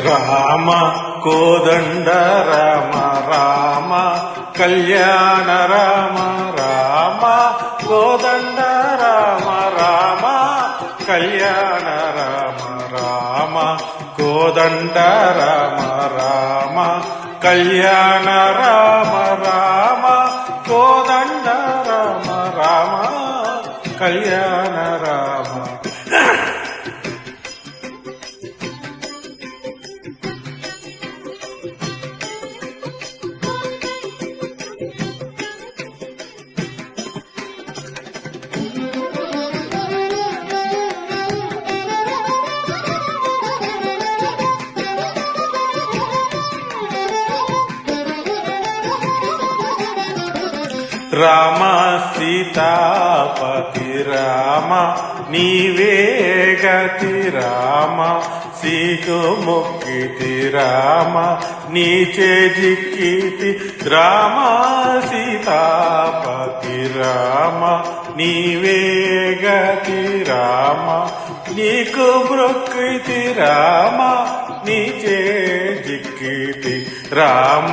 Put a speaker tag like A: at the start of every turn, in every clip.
A: రామ కోదండ రామ రామ కళ్యాణ రామ రామ కోదండ రామ రామ కళ్యాణ రామ రామ కోదండ రామ రామ కళ్యాణ రామ రామ కోదండ రామ రామ కళ్యాణ రామ. రామ సీతాపతి రామ నీవే గతి రామ సీటు మొక్కితి రామ నీచే జిక్కితి రామ సీతాపతి రామ నీవే గతి రామ నీకు మొక్కితి రామ నీచే జిక్కితి రామ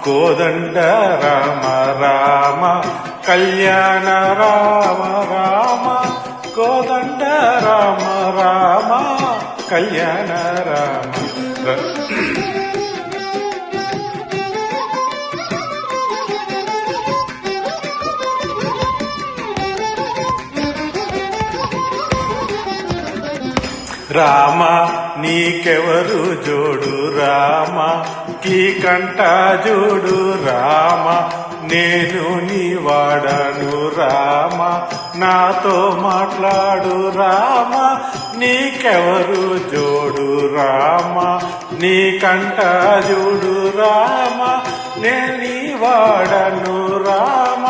A: కోదండ రామ రామ కళ్యాణ రామ రామ కోదండ రామ రామ కళ్యాణ రామ. రామ నీకెవరు జోడు రామ కీ కంట జోడు రామ నేను నీ వాడను రామ నాతో మాట్లాడు రామ నీకెవరు జోడు రామ నీ కంట జోడు రామ నేను నీ వాడను రామ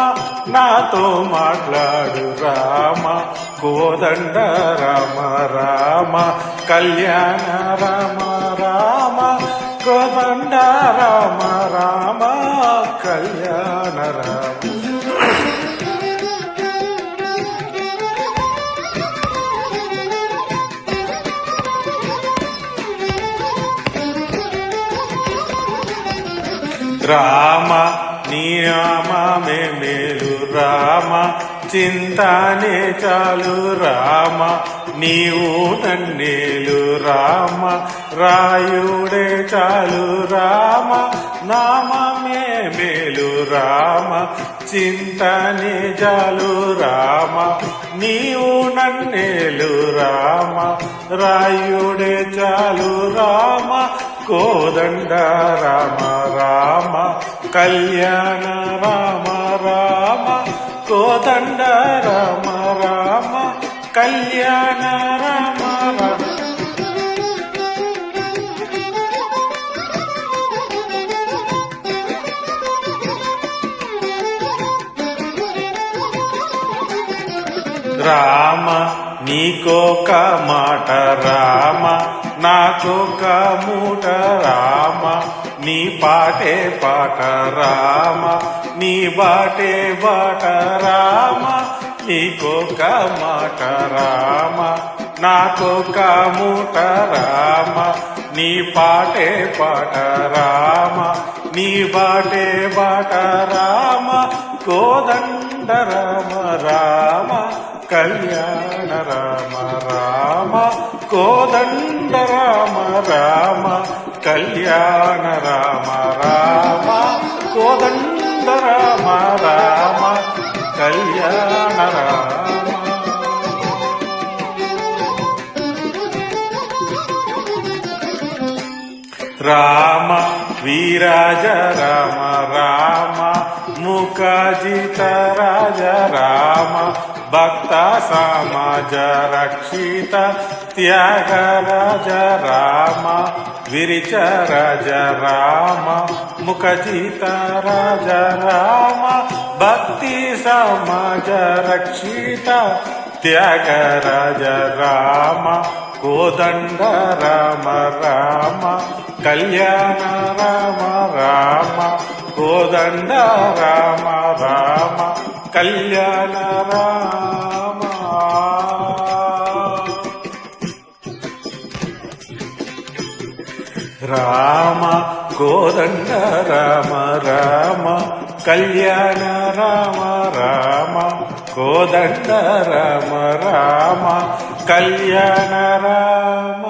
A: నాతో మాట్లాడు రామ కోదండ రామ రామ కళ్యాణ రామ రామ కోదండ రామ రామ కళ్యాణ రామ. రామ నీ నామమే మేలు రామ చింతానే చాలు రామ నీవు నన్నేలు రామ రాయుడే చాలు రామ నామమే మేలు రామ చింతనే చాలు రామ నీవు నన్నేలు రామ రాయుడే చాలు రామ కోదండ రామ రామ కళ్యాణ రామ రామ కోదండ రామ రామ కళ్యాణ రామ రామ. రామ నీకొక మాట రామ నాకొక మూట రామ నీ పాటే పాట రామ నీ బాటే బాట రామ నీకొక మాట రామ నాకొక మూట రామ నీ పాటే పాట రామ నీ బాటే బాట రామ కోదండ రామ రామ కళ్యాణ రామ రామ కోదండ రామ రామ కళ్యాణ రామ రామ కోదండ రామ రామ కళ్యాణ రామ. రామ వీరాజ రామ రామ ముఖజిత రాజ రామ భక్త సమాజ రక్షిత త్యాగరాజ రామ విరిచ రాజ రామ ముఖజిత రాజ రామ భక్తి సమాజ రక్షిత త్యాగరాజ రామ కోదండ రామ రామ కళ్యాణ రామ రామ కోదండ రామ రామ కళ్యాణ రామ. రామ కోదండ రామ రామ కళ్యాణ రామ రామ కోదండ రామ రామ కళ్యాణ రామ